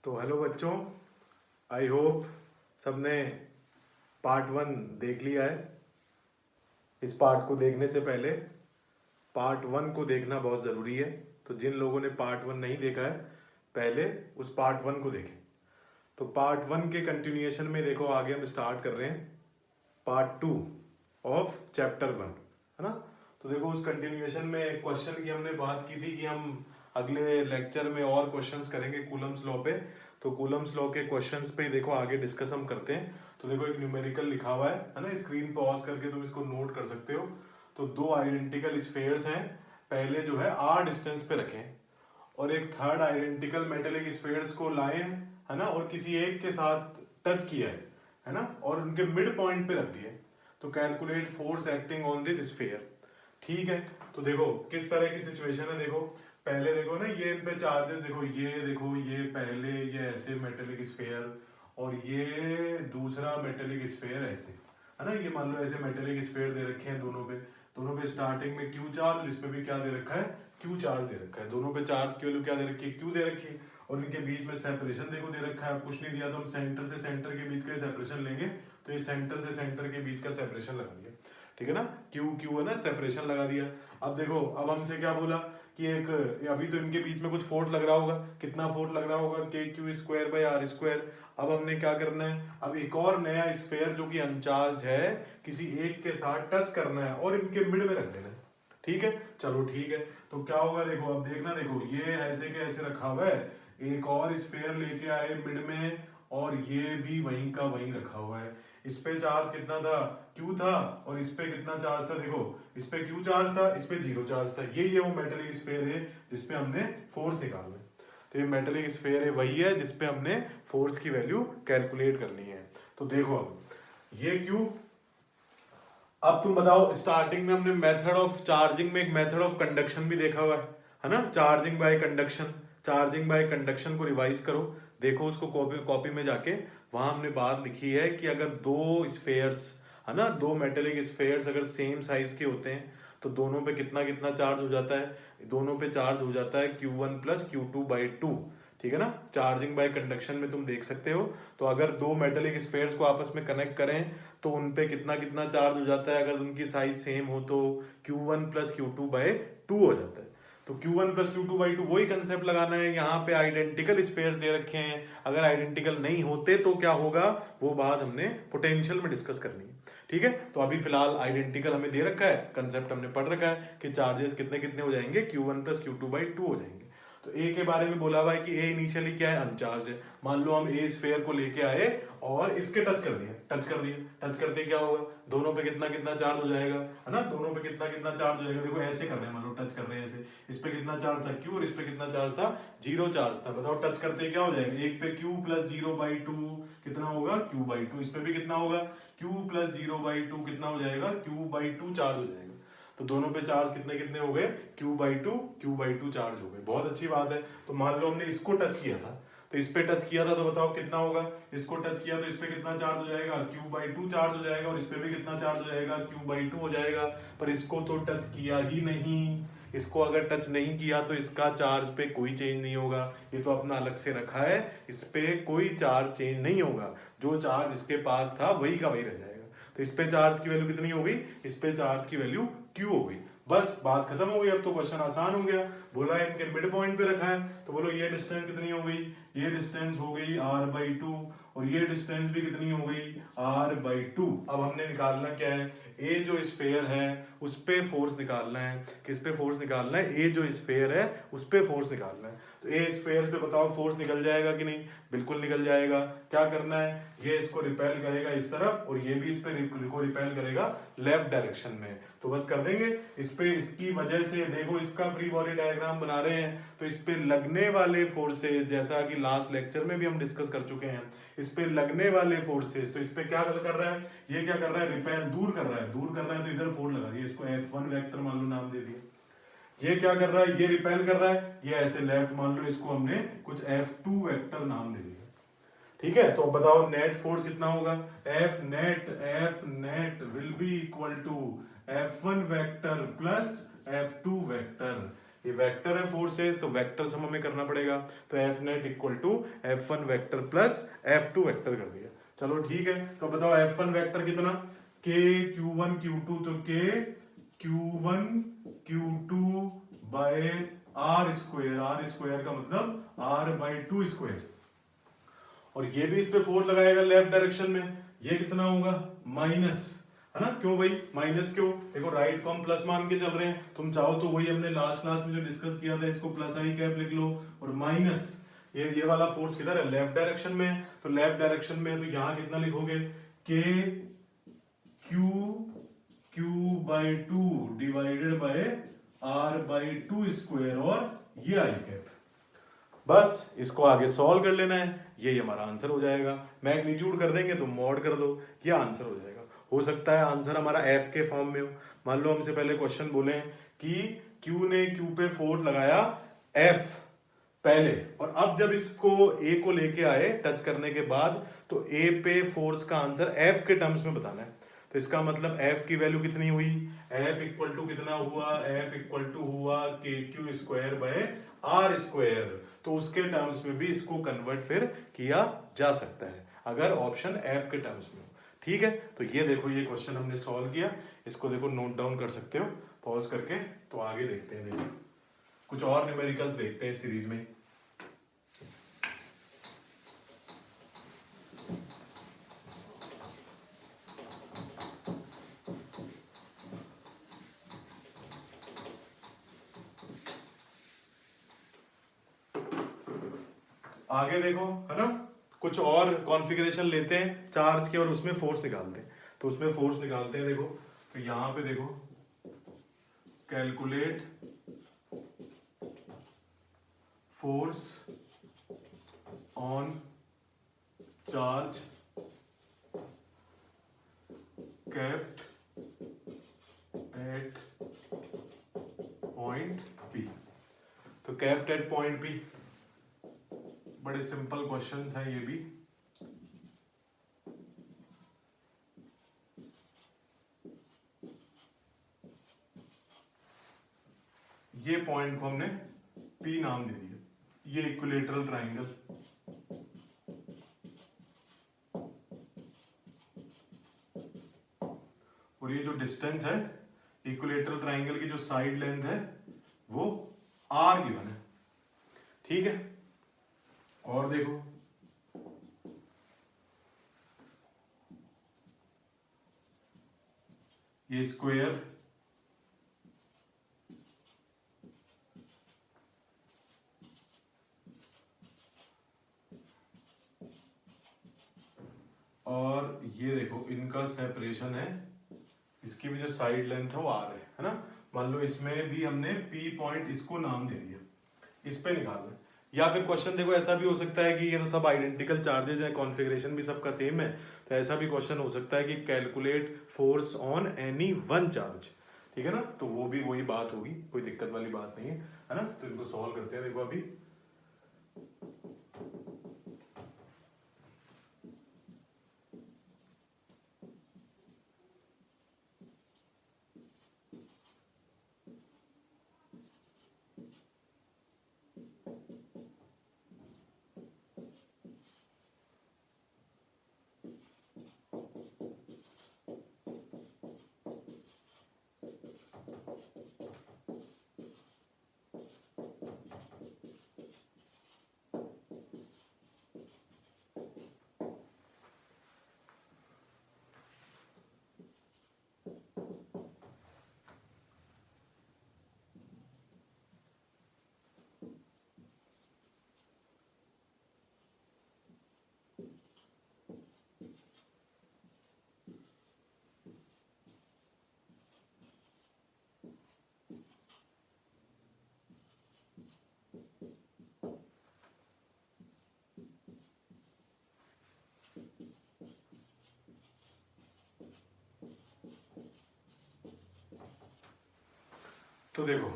तो हेलो बच्चों, I hope सबने पार्ट 1 देख लिया है। इस पार्ट को देखने से पहले पार्ट 1 को देखना बहुत ज़रूरी है। तो जिन लोगों ने पार्ट 1 नहीं देखा है, पहले उस पार्ट 1 को देखें। तो पार्ट 1 के कंटिन्यूएशन में देखो, आगे हम स्टार्ट कर रहे हैं पार्ट 2 ऑफ चैप्टर 1, है ना। तो देखो, उस कंटिन्यूएशन में क्वेश्चन की हमने बात की थी कि हम अगले लेक्चर में और क्वेश्चंस करेंगे कूलम्स लॉ पे। तो कूलम्स लॉ के क्वेश्चंस पे देखो आगे डिस्कस हम करते हैं। तो देखो, एक न्यूमेरिकल लिखा हुआ है ना, स्क्रीन पे पॉज करके तुम इसको नोट कर सकते हो। तो दो आइडेंटिकल स्फेयर्स हैं, पहले जो है r डिस्टेंस पे रखें और एक थर्ड आइडेंटिकल मेटेलिक स्फेयर्स को लाए, है ना, और किसी एक के साथ टच किया है ना, और उनके मिड पॉइंट पे रख दिए। तो calculate force acting on this sphere. ठीक है, तो देखो किस तरह की सिचुएशन है। देखो पहले देखो ना, ये इन पे चार्जेस देखो, ये पहले ये ऐसे मेटेलिक स्फेयर और ये दूसरा मेटेलिक स्फेयर ऐसे, है ना। ये मान लो ऐसे मेटेलिक स्फेयर दे रखे हैं दोनों पे स्टार्टिंग में क्यू चार्ज, इसमें भी क्या दे रखा है, क्यू चार्ज दे रखा है। दोनों पे चार्ज की वैल्यू क्या दे रखी है, क्यू दे रखी है। और इनके बीच में सेपरेशन देखो दे रखा है, कुछ नहीं दिया तो हम सेंटर से सेंटर के बीच का सेपरेशन लेंगे। तो ये सेंटर से सेंटर के बीच का सेपरेशन लगा दिया, ठीक है ना, क्यू क्यू है ना, सेपरेशन लगा दिया। अब देखो, अब हमसे क्या बोला कि एक अभी तो इनके बीच में कुछ फोर्स लग रहा होगा, कितना फोर्स लग रहा होगा, k Q square by are square. अब हमने क्या करना है, अब एक और नया स्फेयर जो कि अनचार्ज है, किसी एक के साथ टच करना है और इनके मिड में रख देना है। ठीक है, चलो ठीक है। तो क्या होगा, देखो अब देखना, देखो ये ऐसे के ऐसे रखा हुआ है, एक और स्फेयर लेके आए मिड में और ये भी वहीं का वहीं रखा हुआ है। इस पे चार्ज कितना था, क्यू था, और इस पे कितना चार्ज था, देखो इस पे क्यू चार्ज था, इस पे जीरो चार्ज था। ये वो मेटेलिक स्फेयर है जिसपे हमने फोर्स निकालना है। तो ये मेटेलिक स्फेयर है, वही है जिसपे हमने फोर्स की वैल्यू कैलकुलेट करनी है। तो देखो अब ये क्यू, अब तुम बताओ, स्टार्टिंग में हमने मेथड ऑफ चार्जिंग में एक मेथड ऑफ कंडक्शन भी देखा हुआ है ना, charging by conduction. Charging by conduction को रिवाइज करो, देखो उसको कॉपी में जाके, वहां हमने बात लिखी है कि अगर दो स्फेयर्स, है ना, दो मेटेलिक स्फेयर्स अगर सेम साइज के होते हैं तो दोनों पे कितना कितना चार्ज हो जाता है, दोनों पे चार्ज हो जाता है Q1 प्लस Q2/2। ठीक है ना, चार्जिंग बाय कंडक्शन में तुम देख सकते हो। तो अगर दो मेटेलिक स्फेयर्स को आपस में कनेक्ट करें तो उनपे कितना कितना चार्ज हो जाता है, अगर उनकी साइज सेम हो तो Q1 प्लस Q2/2 हो जाता है। तो Q1 प्लस Q2/2 वही कंसेप्ट लगाना है। यहाँ पे आइडेंटिकल स्पेयर्स दे रखे हैं, अगर आइडेंटिकल नहीं होते तो क्या होगा, वो बात हमने पोटेंशियल में डिस्कस करनी है। ठीक है, तो अभी फिलहाल आइडेंटिकल हमें दे रखा है, कंसेप्ट हमने पढ़ रखा है कि चार्जेस कितने कितने हो जाएंगे, Q1 प्लस Q2/2 हो जाएंगे। तो ए के बारे में बोला हुआ है कि ए इनिशियली क्या है, अनचार्ज है। मान लो हम ए स्फेयर को लेके आए और इसके टच कर दिए, टच करते क्या होगा, दोनों पे कितना कितना चार्ज हो जाएगा, है ना, दोनों पे कितना कितना चार्ज हो जाएगा। देखो ऐसे कर रहे हैं, मान लो टच कर रहे हैं ऐसे, इस पे कितना चार्ज था, क्यू, और इस पे कितना चार्ज था, जीरो चार्ज था। बताओ टच करते क्या हो जाएगा, एक पे क्यू प्लस 0/2 कितना होगा, Q/2। इस पे भी कितना होगा, क्यू प्लस 0/2 कितना हो जाएगा, Q/2 चार्ज हो जाएगा। तो दोनों पे चार्ज कितने कितने हो गए, Q/2 चार्ज हो गए। बहुत अच्छी बात है। तो मान लो हमने इसको टच किया था, तो इस पे टच किया था, तो बताओ कितना होगा, इसको टच किया तो इस पे कितना चार्ज हो जाएगा, Q/2 चार्ज हो जाएगा, और इस पे भी कितना चार्ज हो जाएगा, Q/2 हो जाएगा। पर इसको तो टच किया ही नहीं, इसको अगर टच नहीं किया तो इसका चार्ज पे कोई चेंज नहीं होगा। ये तो अपना अलग से रखा है, इस पे कोई चार्ज चेंज नहीं होगा, जो चार्ज इसके पास था वही का वही रह जाएगा। तो इस पे चार्ज की वैल्यू कितनी हो गई, इस पे चार्ज की वैल्यू क्यू हो गई। बस बात खत्म हो गई। अब तो क्वेश्चन आसान हो गया। बोला इनके मिड पॉइंट पे रखा है, तो बोलो ये डिस्टेंस कितनी हो गई, ये डिस्टेंस हो गई r/2, और ये डिस्टेंस भी कितनी हो गई, r/2। अब हमने निकालना क्या है, ए जो स्फेयर है उस पे फोर्स निकालना है। किस पे फोर्स निकालना है, ए जो स्फेयर है उस पे फोर्स निकालना है। तो ए स्फेयर पे बताओ फोर्स निकल जाएगा कि नहीं, बिल्कुल निकल जाएगा। क्या करना है, ये इसको रिपेल करेगा इस तरफ, और ये भी इस पे को रिपेल करेगा लेफ्ट डायरेक्शन में। तो बस कर देंगे इस पे, इसकी वजह से देखो इसका फ्री बॉडी डायग्राम बना रहे हैं, तो इस पे लगने वाले फोर्सेस, जैसा कि लास्ट लेक्चर में भी हम डिस्कस कर चुके हैं, इस पे लगने वाले फोर्सेस, तो इस पे क्या कर रहा है, ये क्या कर रहा है, रिपेल, दूर कर रहा है, तो इधर फोर्स लगा दिया, इसको F1 वेक्टर मान लो नाम दे दिया। ये क्या कर रहा है, ये रिपेल कर रहा है, ये ऐसे लेफ्ट मान लो, इसको हमने कुछ F2 वेक्टर नाम दे दिया। ठीक है, तो बताओ नेट फोर्स कितना होगा, F net will be equal to F1 vector plus F2 vector. ये वेक्टर है फोर्सेस, तो वेक्टर सम हमें करना पड़ेगा। तो F net equal to F1 vector plus F2 vector कर दिया। चलो ठीक है, तो बताओ F1 वेक्टर कितना, K Q1 Q2, तो K Q1 Q2 by R square का मतलब R/2 स्क्वायर, और ये भी इस पे 4 लगाएगा लेफ्ट डायरेक्शन में, ये कितना होगा माइनस, है ना। क्यों भाई माइनस क्यों, देखो राइट को हम प्लस मान के चल रहे हैं, तुम चाहो तो वही हमने लास्ट क्लास में जो डिस्कस किया था, इसको प्लस आई कैप लिख लो, और माइनस ये वाला फोर्स किधर है, लेफ्ट डायरेक्शन में है, तो लेफ्ट डायरेक्शन में है तो यहां कितना लिखोगे, के Q/2 divided by R/2 square, और ये आई कैप। बस इसको आगे सॉल्व कर लेना है, यही हमारा आंसर हो जाएगा। मैग्नीट्यूड कर देंगे तो मॉड कर दो, ये आंसर हो जाएगा। हो सकता है आंसर हमारा एफ के फॉर्म में हो। मान लो हमसे पहले क्वेश्चन बोले कि क्यू ने क्यू पे 4 लगाया एफ पहले, और अब जब इसको ए को लेके आए टच करने के बाद, तो ए पे फोर्स का आंसर एफ के टर्म्स में बताना है। तो इसका मतलब एफ की वैल्यू कितनी हुई, एफ इक्वल टू कितना हुआ, एफ इक्वल टू हुआ KQ² बाय R स्क्वायर। तो उसके टर्म्स में भी इसको कन्वर्ट फिर किया जा सकता है अगर ऑप्शन एफ के टर्म्स में हो। ठीक है, तो ये देखो ये क्वेश्चन हमने सॉल्व किया, इसको देखो नोट डाउन कर सकते हो पॉज करके। तो आगे देखते हैं, देखो कुछ और न्यूमेरिकल्स देखते हैं सीरीज में। आगे देखो, है ना, कुछ और कॉन्फ़िगरेशन लेते हैं चार्ज के और उसमें फोर्स निकालते हैं। तो उसमें फोर्स निकालते हैं, देखो तो यहां पे देखो, calculate force on charge kept at point P। तो केप्ट एट पॉइंट P, बड़े सिंपल क्वेश्चंस हैं ये भी। ये पॉइंट को हमने P नाम दे दिया, ये इक्विलेटरल ट्राइंगल, और ये जो डिस्टेंस है इक्विलेटरल ट्राइंगल की जो साइड लेंथ है वो R गिवन है। ठीक है, और देखो ये स्क्वायर, और ये देखो इनका सेपरेशन है, इसकी भी जो साइड लेंथ है वो R है ना। मान लो इसमें भी हमने P पॉइंट इसको नाम दे दिया, इस पे निकालना है। या फिर क्वेश्चन देखो ऐसा भी हो सकता है कि ये तो सब आइडेंटिकल चार्जेस हैं, कॉन्फ़िगरेशन भी सबका सेम है, तो ऐसा भी क्वेश्चन हो सकता है कि calculate force on any one charge. ठीक है ना, तो वो भी वही बात होगी, कोई दिक्कत वाली बात नहीं है ना। तो इनको सॉल्व करते हैं, देखो अभी तो देखो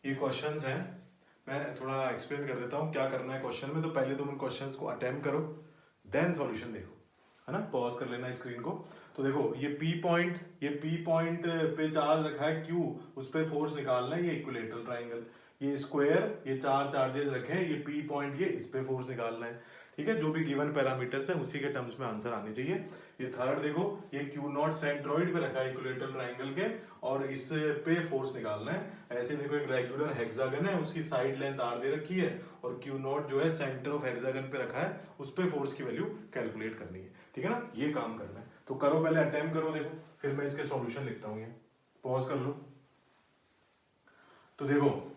ये क्वेश्चंस हैं, मैं थोड़ा एक्सप्लेन कर देता हूँ क्या करना है क्वेश्चन में। तो पहले तुम उन क्वेश्चंस को अटेम्प्ट करो, देन सॉल्यूशन देखो। है ना, पॉज कर लेना स्क्रीन को। तो देखो ये पी पॉइंट पे चार्ज रखा है क्यू, उस पे फोर्स निकालना है, ये इक्विलेटरल ट्राइंगल, ये स्क्वायर, ये चार चार्जेस रखे हैं, ये पी पॉइंट, ये इस पे फोर्स निकालना है, ठीक है। जो भी गिवन पैरामीटर्स है उसी के टर्म्स में आंसर आने चाहिए। ये थर्ड देखो, ये क्यू नॉट सेंट्रोइड पे रखा है इक्विलेटरल ट्राइंगल के, और इस पे फोर्स निकालना है। ऐसे देखो एक रेगुलर हेक्सागन है, उसकी साइड लेंथ आर दे रखी है, और क्यू नॉट जो है सेंटर ऑफ हेक्सागन पे रखा है, उस पे फोर्स की वैल्यू कैलकुलेट करनी है, ठीक है ना। ये काम करना है, तो करो पहले, अटेम्प्ट करो, देखो फिर मैं इसके सॉल्यूशन लिखता हूँ। ये पॉज कर लो। तो देखो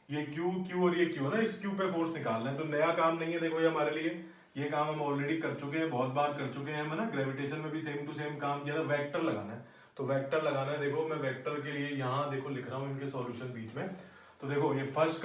ये क्यू और ये क्यू ना, इस क्यू पे फोर्स निकालना है, तो नया काम नहीं है देखो ये हमारे लिए, ये काम हम ऑलरेडी कर चुके हैं, बहुत बार कर चुके हैं, है ना। ग्रेविटेशन में भी सेम टू सेम काम किया था। वेक्टर लगाना है, तो वेक्टर लगाना है, देखो मैं वेक्टर के लिए यहाँ देखो लिख रहा हूँ इनके सॉल्यूशन बीच में। तो देखो ये फर्स्ट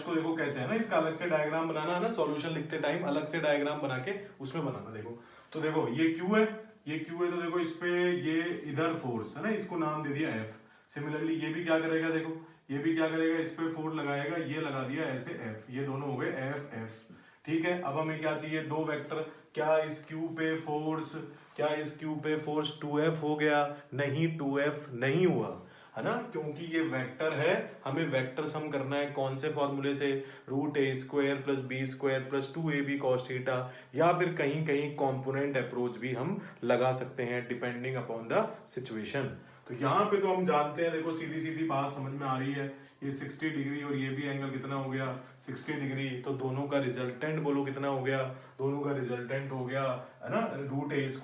को देखो कैसे है ना, इसका अलग से डायग्राम बनाना है ना, सॉल्यूशन लिखते टाइम अलग से डायग्राम बना के उसमें बनाना। देखो तो देखो ये क्यू है, तो देखो इस पे ये इधर फोर्स है ना, इसको नाम दे दिया एफ। सिमिलरली ये भी क्या करेगा, देखो ये भी क्या करेगा, इस पे फोर्स लगाएगा, ये लगा दिया ऐसे एफ, ये दोनों हो गए एफ एफ, ठीक है। अब हमें क्या चाहिए, दो वेक्टर। क्या इस क्यू पे फोर्स 2F हो गया? नहीं, 2F नहीं हुआ, है ना, क्योंकि ये वेक्टर है। हमें वेक्टर सम करना है कौन से फॉर्मूले से, √a² + b² + 2ab cos theta, या फिर कहीं कहीं कॉम्पोनेंट अप्रोच भी हम लगा सकते हैं डिपेंडिंग अपॉन द सिचुएशन। तो यहाँ पे तो हम जानते हैं, देखो सीधी सीधी बात समझ में आ रही है, ये 60 डिग्री और ये भी एंगल कितना हो गया, 60 डिग्री। तो दोनों का रिजल्टेंट बोलो कितना हो गया, दोनों का रिजल्टेंट हो गया, है ना, √a² +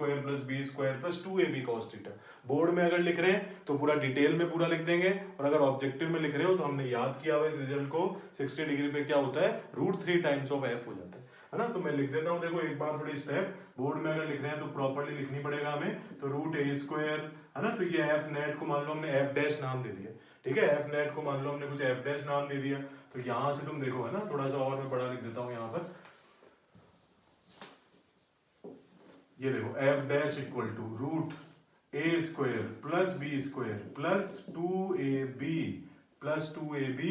b² + 2ab cos theta. Board में अगर लिख रहे हैं तो पूरा डिटेल में पूरा लिख देंगे, और अगर ऑब्जेक्टिव में लिख रहे हो तो हमने याद किया हुआ इस रिजल्ट को, 60 डिग्री पे क्या होता है, √3 टाइम्स ऑफ f हो जाता है ना। तो मैं लिख देता हूँ, देखो एक बार थोड़ी स्टेप, बोर्ड में अगर लिख रहे हैं तो प्रॉपर्ली लिखनी पड़ेगा हमें। तो √a², है ना, तो ये एफ नेट को मान लो हमने f' नाम दे दिया, ठीक है, f नेट को मान लो हमने कुछ f' नाम दे दिया। तो यहां से तुम देखो, है ना, थोड़ा सा और मैं बड़ा लिख देता हूं यहां पर, ये देखो f' equal to √a² + b² + 2ab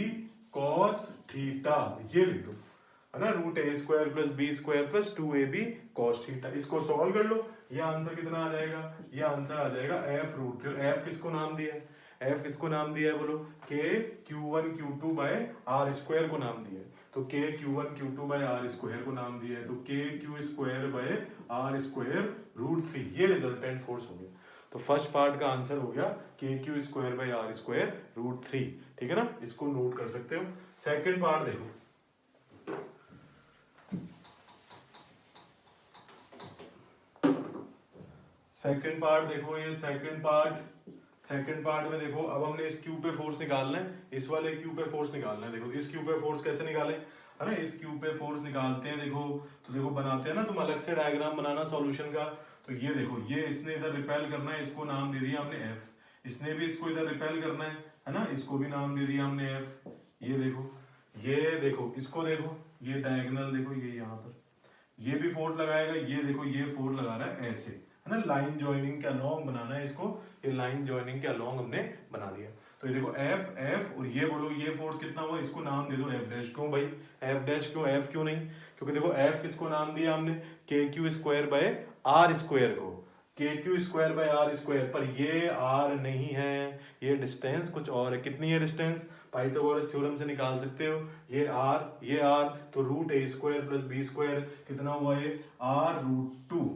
cos theta, ये लिख दो, है ना, √a² + b² + 2ab cos theta. इसको सॉल्व कर लो, ये आंसर कितना आ जाएगा, ये आंसर आ जाएगा f√3। f किसको नाम दिया है, f किसको नाम दिया है बोलो, k q1 q2 by r² को नाम दिया है। तो k q1 q2 by r² को नाम दिया है, तो k q² by r² √3, ये रिजल्टेंट फोर्स हो गया। तो फर्स्ट पार्ट का आंसर हो गया k q² by r² √3, ठीक है ना, इसको नोट कर सकते हो। सेकंड पार्ट देखो, सेकंड पार्ट देखो, ये सेकंड पार्ट में देखो, अब हमने इस क्यू पे फोर्स निकालना है, इस वाले क्यू पे फोर्स निकालना है। देखो इस क्यू पे फोर्स कैसे निकालें, है ना, इस क्यू पे फोर्स निकालते हैं, देखो तो देखो बनाते हैं ना, तुम अलग से डायग्राम बनाना सॉल्यूशन का। तो ये देखो, ये इसने इधर रिपेल करना है, इसको नाम दे दिया हमने एफ, इसने भी इसको इधर रिपेल करना है ना, इसको भी नाम दे दिया हमने एफ। ये देखो इसको देखो, ये डायगोनल देखो, ये यहाँ पर ये भी फोर्स लगाएगा, ये देखो ये फोर्स लगा रहा है ऐसे, है ना, लाइन जॉइनिंग के अलोंग बनाना है इसको, ये लाइन जॉइनिंग के अलोंग हमने बना दिया। तो ये देखो एफ एफ, और ये बोलो ये फोर्स कितना हुआ, इसको नाम दे दो f'। क्यों भाई f', क्यों f क्यों नहीं, क्योंकि देखो f किसको नाम दिया हमने, kq² by r² को, kq² by r², पर ये r नहीं है, ये डिस्टेंस कुछ और है। कितनी है डिस्टेंस, पाइथागोरस थ्योरम से निकाल सकते हो, ये r, तो √a² + b² कितना हुआ, ये r√2,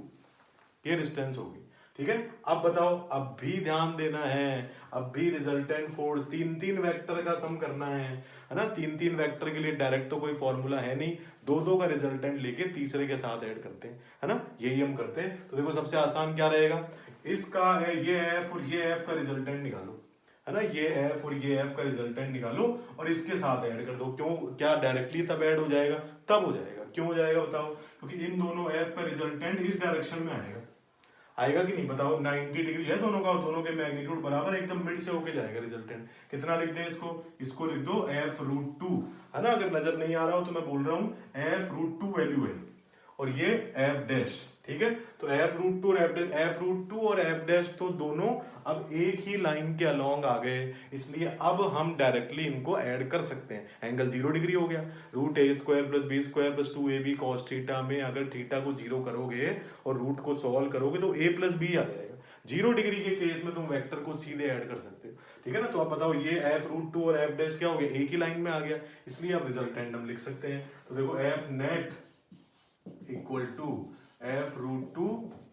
ये डिस्टेंस होगी, ठीक है। अब बताओ, अब भी ध्यान देना है, अब भी रिजल्टेंट फोर्स, तीन वेक्टर का सम करना है ना। तीन वेक्टर के लिए डायरेक्ट तो कोई फॉर्मूला है नहीं, दो का रिजल्टेंट लेके तीसरे के साथ ऐड करते हैं, है ना, यही हम करते हैं। तो देखो सबसे आसान क्या रहेगा, इसका है ये एफ और ये एफ का रिजल्टेंट निकालो, है ना, ये एफ और ये एफ का रिजल्टेंट निकालो और इसके साथ ऐड कर दो। क्यों, क्या डायरेक्टली तब ऐड हो जाएगा, तब हो जाएगा, क्यों हो जाएगा बताओ, क्योंकि इन दोनों एफ का रिजल्टेंट इस डायरेक्शन में आएगा कि नहीं बताओ, 90 डिग्री है दोनों का, दोनों के मैग्नीट्यूड बराबर, एकदम मिड से होके जाएगा रिजल्टेंट। कितना लिख दें इसको लिख दो f√2, है ना, अगर नजर नहीं आ रहा हो तो मैं बोल रहा हूं f√2 वैल्यू है, और ये f', ठीक है। तो एफ रूट टू और एफ डैश तो दोनों अब एक ही लाइन के अलोंग आ गए, इसलिए अब हम डायरेक्टली इनको ऐड कर सकते हैं। एंगल 0 डिग्री हो गया। Root a square plus b square plus 2ab cos theta में अगर थीटा को 0 करोगे और रूट को सॉल्व करोगे तो a प्लस बी आ जाएगा। 0 डिग्री के केस में तुम वेक्टर को सीधे ऐड कर सकते हो, ठीक है ना। तो आप बताओ ये एफ रूट टू और एफ डैश क्या हो गया, एक ही लाइन में आ गया, इसलिए आप रिजल्टेंट हम लिख सकते हैं। तो देखो F net equal to F root two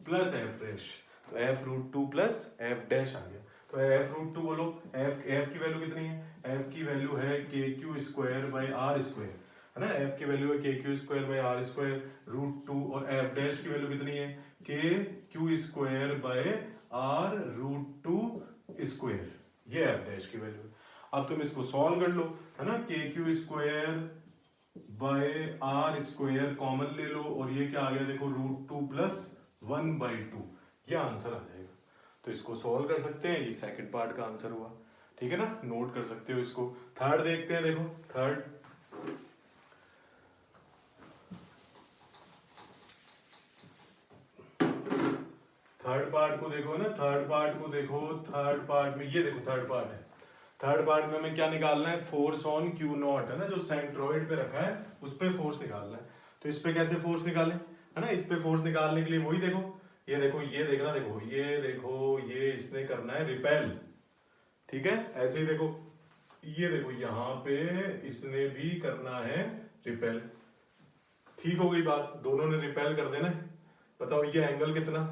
plus F dash, तो F root two plus F dash आ गया। तो एफ रूट टू बोलो, एफ की वैल्यू कितनी है, एफ की वैल्यू है K Q square by are square, है ना। एफ की वैल्यू है K Q square by are square root two, और एफ डैश की वैल्यू कितनी है, K Q square by R root two square, ये एफ डैश की वैल्यू। अब तुम इसको सॉल्व कर लो, है ना। K Q square by are square common ले लो, और ये क्या आ गया देखो, रूट टू प्लस 1/2, ये आंसर आ जाएगा। तो इसको सॉल्व कर सकते हैं, ये सेकंड पार्ट का आंसर हुआ, ठीक है ना। नोट कर सकते हो इसको। थर्ड देखते हैं, देखो थर्ड, थर्ड पार्ट को देखो ना, थर्ड पार्ट को देखो। थर्ड पार्ट में ये देखो, थर्ड पार्ट है। थर्ड पार्ट में हमें क्या निकालना है, फोर्स ऑन क्यू नॉट, है ना, जो सेंट्रोइड पे रखा है उस पे फोर्स निकालना है। तो इस पे कैसे फोर्स निकालें, है ना। इस पे फोर्स निकालने के लिए वही देखो, ये देखो, ये देखना, देखो ये देखो, ये इसने करना है रिपेल, ठीक है। ऐसे ही देखो, ये देखो यहाँ पे इसने भी करना है रिपेल, ठीक हो गई बात, दोनों ने रिपेल कर देना। बताओ ये एंगल कितना,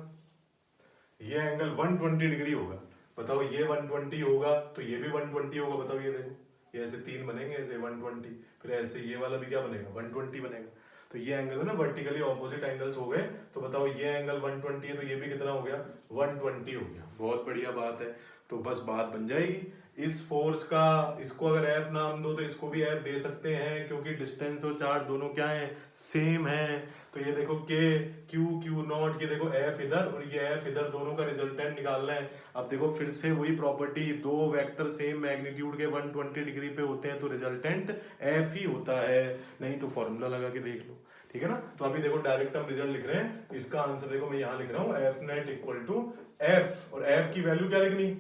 ये एंगल 120 डिग्री होगा। बताओ ये 120 होगा तो ये भी 120 होगा। बताओ ये देखो, ये ऐसे तीन बनेंगे, ऐसे 120, फिर ऐसे ये वाला भी क्या बनेगा, 120 बनेगा। तो ये एंगल है ना, वर्टिकली ऑपोजिट एंगल्स हो गए। तो बताओ ये एंगल 120 है तो ये भी कितना हो गया, 120 हो गया। बहुत बढ़िया बात है। तो बस बात बन जाएगी। इस फोर्स का, इसको अगर एफ नाम दो तो इसको भी एफ दे सकते हैं, क्योंकि डिस्टेंस और चार्ज दोनों क्या है, सेम है। तो ये देखो के क्यू नॉट, ये देखो एफ इधर और ये एफ इधर, दोनों का रिजल्टेंट निकालना है। अब देखो फिर से वही प्रॉपर्टी, दो वेक्टर सेम मैग्नीट्यूड के 120 डिग्री पे होते हैं तो रिजल्टेंट एफ ही होता है, नहीं तो फॉर्मूला लगा के देख लो, ठीक है ना। तो अभी देखो डायरेक्ट हम रिजल्ट लिख रहे हैं। इसका आंसर देखो मैं यहाँ लिख रहा हूँ, F net equal to F, और एफ की वैल्यू क्या लिखनी,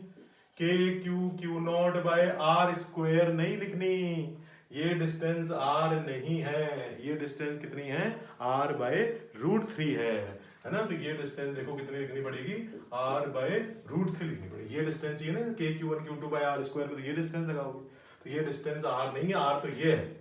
k q naught by are square नहीं लिखनी, ये डिस्टेंस आर नहीं है, ये डिस्टेंस कितनी है, आर बाय रूट 3 है ना। तो ये डिस्टेंस देखो कितनी लिखनी पड़ेगी, आर बाय रूट 3 लिखनी पड़ेगी। ये डिस्टेंस चाहिए ना, के क्यू1 क्यू2 बाय आर स्क्वायर में, तो ये डिस्टेंस लगाओगे, तो ये डिस्टेंस आर नहीं है, आर तो ये है।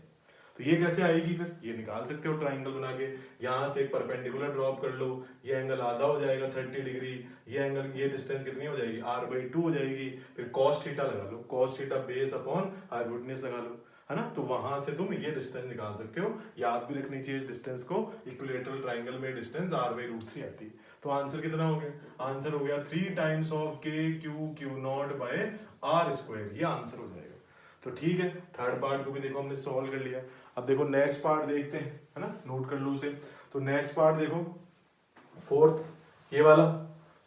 तो ये कैसे आएगी, फिर ये निकाल सकते हो ट्राइंगल बना के। यहां से एक परपेंडिकुलर ड्रॉप कर लो, ये एंगल आधा हो जाएगा 30 डिग्री, ये एंगल, ये डिस्टेंस कितनी हो जाएगी, r/2 हो जाएगी। फिर cos थीटा लगा लो, cos theta base upon hypotenuse लगा लो, है ना। तो वहां से तुम ये डिस्टेंस निकाल सकते हो। याद भी रखनी चाहिए इस डिस्टेंस को, इक्विलेटरल ट्राइंगल में डिस्टेंस r/√3 आती है। तो आंसर कितना हो गया, आंसर हो गया 3 times of k q naught by are square, ये आंसर हो जाएगा। तो ठीक है, थर्ड पार्ट को भी देखो हमने सॉल्व कर लिया। अब देखो नेक्स्ट पार्ट देखते हैं, है ना, नोट कर लो उसे। तो नेक्स्ट पार्ट देखो, फोर्थ, ये वाला,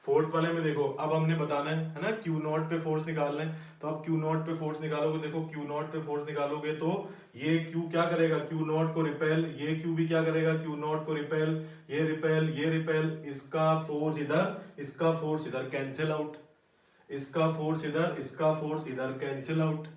फोर्थ वाले में देखो अब हमने बताना है ना, क्यू नॉट पे फोर्स निकालना है। तो अब क्यू नॉट पे फोर्स निकालोगे, देखो क्यू नॉट पे फोर्स निकालोगे तो ये क्यू क्या करेगा, क्यू नॉट को रिपेल, ये क्यू भी क्या करेगा, क्यू नॉट को रिपेल, ये रिपेल, ये रिपेल, इसका फोर्स इधर, इसका फोर्स इधर, कैंसिल आउट, इसका फोर्स इधर, इसका फोर्स इधर, कैंसिल आउट,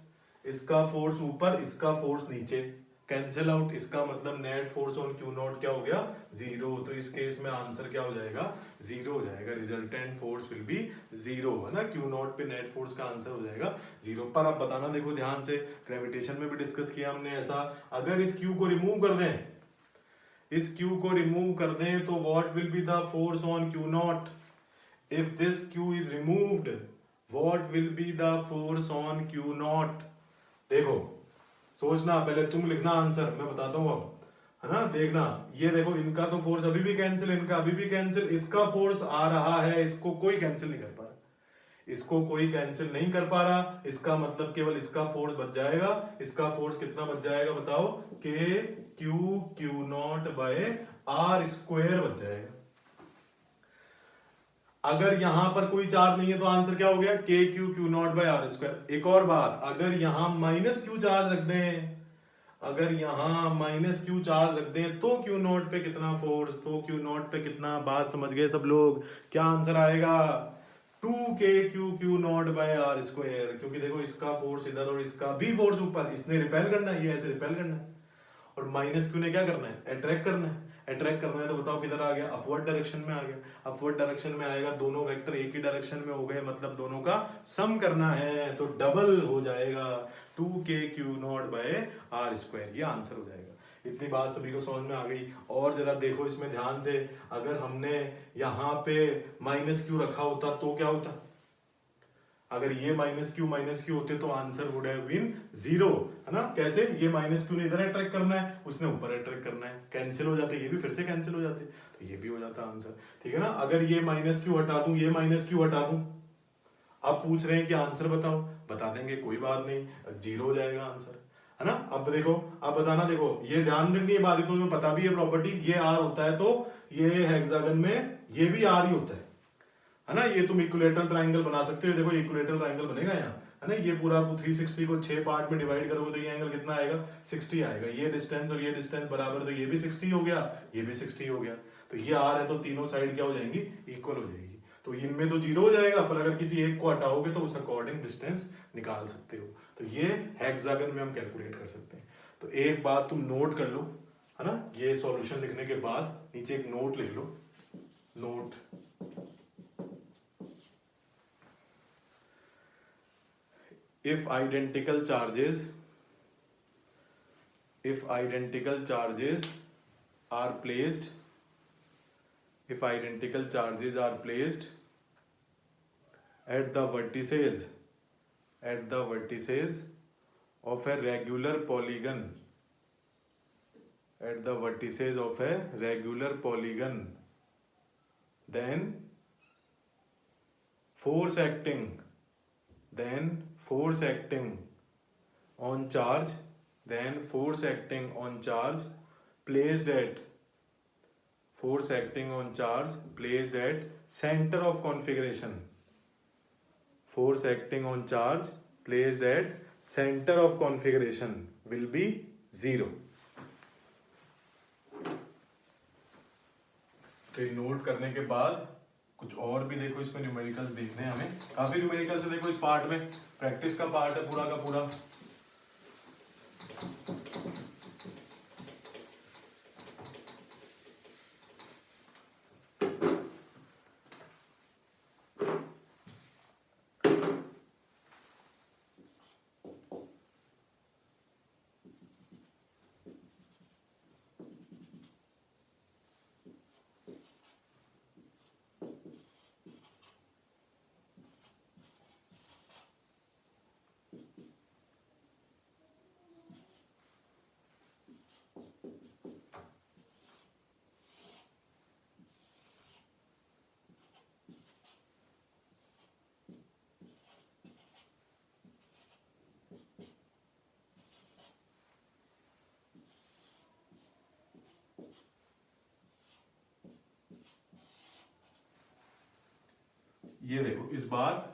इसका फोर्स ऊपर, इसका फोर्स नीचे, कैंसिल आउट। इसका मतलब net force on Q not क्या हो गया, 0। तो इस केस में आंसर क्या हो जाएगा, 0 हो जाएगा। रिजल्टेंट फोर्स विल बी 0, है ना। क्यू नॉट पे नेट फोर्स का आंसर हो जाएगा 0। पर अब बताना देखो ध्यान से, ग्रेविटेशन में भी डिस्कस किया हमने ऐसा, अगर इस क्यू को रिमूव कर दें, इस क्यू को रिमूव कर दें तो what will be the force on Q not. If this Q is removed, what will be the force on Q not. देखो सोचना, पहले तुम लिखना आंसर, मैं बताता हूं अब, है ना। देखना, ये देखो इनका तो फोर्स अभी भी कैंसिल, इनका अभी भी कैंसिल, इसका फोर्स आ रहा है, इसको कोई कैंसिल नहीं कर पा रहा, इसको कोई कैंसिल नहीं कर पा रहा। इसका मतलब केवल इसका फोर्स बच जाएगा। इसका फोर्स कितना बच जाएगा बताओ, k q naught by are square बच जाएगा। अगर यहां पर कोई चार्ज नहीं है तो आंसर क्या हो गया, k q naught by are square. एक और बात, अगर यहां माइनस क्यू चार्ज रख दें, अगर यहाँ माइनस क्यू चार्ज रख दें तो क्यू नॉट पे कितना फोर्स, तो क्यू नॉट पे कितना, बात समझ गए सब लोग? क्या आंसर आएगा? 2k q naught by are square, क्योंकि देखो इसका फोर्स इधर और इसका भी फोर्स ऊपर, इसने रिपेल करना है, ये ऐसे रिपेल करना है, और माइनस क्यू ने क्या करना है? अट्रैक्ट करना है। अट्रैक्ट करना है तो बताओ किधर आ गया? अपवर्ड डायरेक्शन में आ गया। अपवर्ड डायरेक्शन में आएगा, दोनों वेक्टर एक ही डायरेक्शन में हो गए, मतलब दोनों का सम करना है, तो डबल हो जाएगा 2k बाय आर स्क्वायर, ये आंसर हो जाएगा। इतनी बात सभी को समझ में आ गई? और जरा देखो इसमें ध्यान से, अगर हमने यहाँ पे माइनस क्यू रखा होता तो क्या होता? अगर ये माइनस क्यू होते तो आंसर वुड हैव बीन 0, है ना? कैसे? ये माइनस क्यू ने इधर अट्रैक्ट करना है, उसने ऊपर अट्रैक्ट करना है, कैंसिल हो जाते, ये भी फिर से कैंसिल हो जाते, तो ये भी हो जाता आंसर। ठीक है ना? अगर ये माइनस क्यू हटा दूं, ये माइनस क्यू हटा दूं, अब पूछ रहे हैं कि आंसर बताओ, बता देंगे, कोई बात नहीं, 0 हो जाएगा आंसर, है ना? अब देखो, अब बताना, देखो ये ध्यान रखनी है बात, तो तुम्हें पता भी है प्रॉपर्टी, ये आर होता है तो ये हेक्सागन में ये भी आर ही होता है ना? ये तुम इक्विलेटरल ट्रायंगल बना सकते हो, देखो इक्विलेटरल ट्रायंगल बनेगा यहाँ, है ना? ये पूरा 360 को 6 पार्ट में डिवाइड करोगे तो ये एंगल कितना आएगा? 60 आएगा। ये डिस्टेंस और ये डिस्टेंस बराबर, तो ये भी 60 हो गया, ये भी 60 हो गया, तो ये आर है तो तीनों साइड क्या हो जाएंगी? इक्वल हो जाएगी। तो इनमें तो 0 हो जाएगा, पर अगर किसी एक को हटाओगे तो उस अकॉर्डिंग डिस्टेंस निकाल सकते हो। तो ये हेक्सागन में हम कैलकुलेट कर सकते हैं। तो एक बात तुम नोट कर लो, है ना? ये सॉल्यूशन लिखने के बाद नीचे एक नोट लिख लो, note, if identical charges are placed, if identical charges are placed at the vertices of a regular polygon, at the vertices of a regular polygon, then force acting on charge placed at center of configuration, force acting on charge placed at center of configuration will be 0। तो ये note करने के बाद कुछ और भी देखो, इसमें न्यूमेरिकल्स देखने हैं हमें, काफी न्यूमेरिकल्स है देखो इस पार्ट में, प्रैक्टिस का पार्ट है पूरा का पूरा। ये देखो इस बार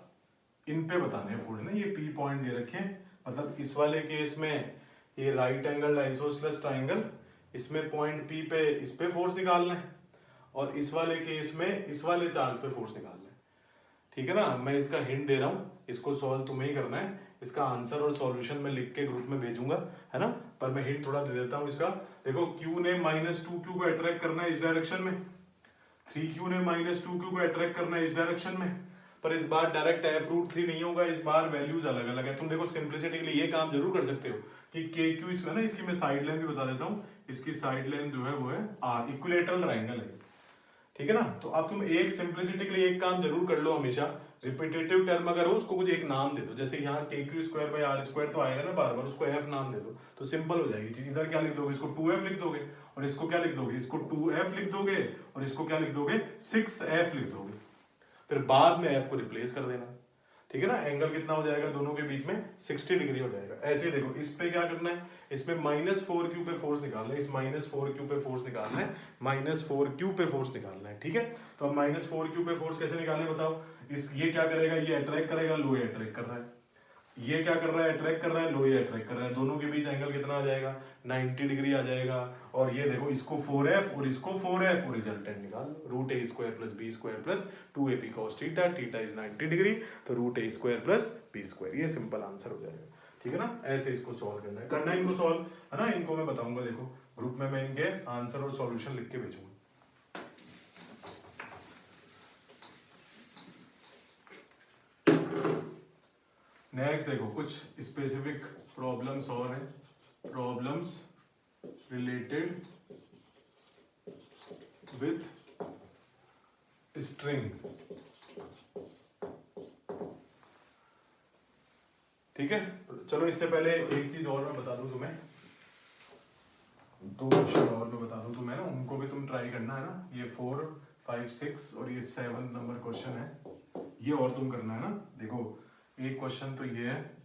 इन पे बताने हैं फोर्स ना, ये पी पॉइंट दे रखे हैं, मतलब इस वाले केस में ये राइट एंगल आइसोसेलेस ट्रायंगल, इसमें पॉइंट पी पे इस पे फोर्स निकालना है, और इस वाले केस में इस वाले चार्ज पे फोर्स निकालना है। ठीक है ना? मैं इसका हिंट दे रहा हूँ, इसको सॉल्व तुम्हें ही करना है, इसका आंसर और सॉल्यूशन मैं लिख के ग्रुप में भेजूंगा, है ना? पर मैं हिंट थोड़ा दे देता हूँ इसका। देखो Q ने -2Q को अट्रैक्ट करना है इस डायरेक्शन में, 3Q ने -2Q को अट्रैक्ट करना है इस डायरेक्शन में, पर इस बार डायरेक्ट f√3 नहीं होगा, इस बार वैल्यूज अलग अलग है। तुम देखो सिंप्लिसिटी के लिए ये काम जरूर कर सकते हो कि KQ इसमें ना, इसकी मैं साइड लाइन भी बता देता हूँ, इसकी साइड लाइन जो है वो है R, इक्विलेटरल ट्रायंगल है, ठीक है ना? तो अब तुम एक सिंप्लिसिटी के लिए एक काम जरूर कर लो, हमेशा रिपीटेटिव टर्म अगर हो उसको कुछ एक नाम दे दो, जैसे यहाँ KQ²/R² तो आएगा ना बार बार, उसको F नाम दे दो तो सिंपल हो जाएगी चीज। इधर क्या लिख दोगे? इसको 2F लिख दोगे, और इसको क्या लिख दोगे? इसको 2F लिख दोगे, और इसको क्या लिख दोगे? 6F लिख दोगे, फिर बाद में F को रिप्लेस कर देना। ठीक है ना? एंगल कितना हो जाएगा दोनों के बीच में? 60 डिग्री हो जाएगा। ऐसे ही देखो इस पे क्या करना है, इसमें -4Q पे फोर्स निकालना है, इस -4Q पे फोर्स निकालना है, -4Q पे फोर्स निकालना है। ठीक है? तो अब -4Q पे फोर्स कैसे निकालने बताओ? इस ये क्या करेगा? ये अट्रैक्ट करेगा, लो ये अट्रैक्ट कर रहा है, ये क्या कर रहा है, अट्रैक्ट कर रहा है, लो ये अट्रैक्ट कर रहा है, दोनों के बीच एंगल कितना आ जाएगा, 90 डिग्री आ जाएगा। और ये देखो इसको 4f और इसको 4f और रिजल्टेंट निकाल लो, root a square plus b square plus 2ab cos theta, theta is 90 degree, तो root a square plus b square, ये सिंपल आंसर हो जाएगा। ठीक है ना, ऐसे इसको सॉल्व करना है इनको सॉल्व, है ना, इनको मैं बताऊंगा, देखो ग्रुप में मैं इनके आंसर और सॉल्यूशन लिख के भेजूंगा। नेक्स्ट देखो कुछ स्पेसिफिक प्रॉब्लम्स और हैं, प्रॉब्लम्स रिलेटेड विथ स्ट्रिंग। ठीक है, चलो इससे पहले एक चीज और मैं बता दूं तुम्हें, 2 क्वेश्चन और मैं बता दूं तुम्हें ना, उनको भी तुम ट्राई करना है ना, ये 4, 5, 6 और ये 7 नंबर क्वेश्चन है, ये और तुम करना है ना। देखो एक क्वेश्चन तो ये है,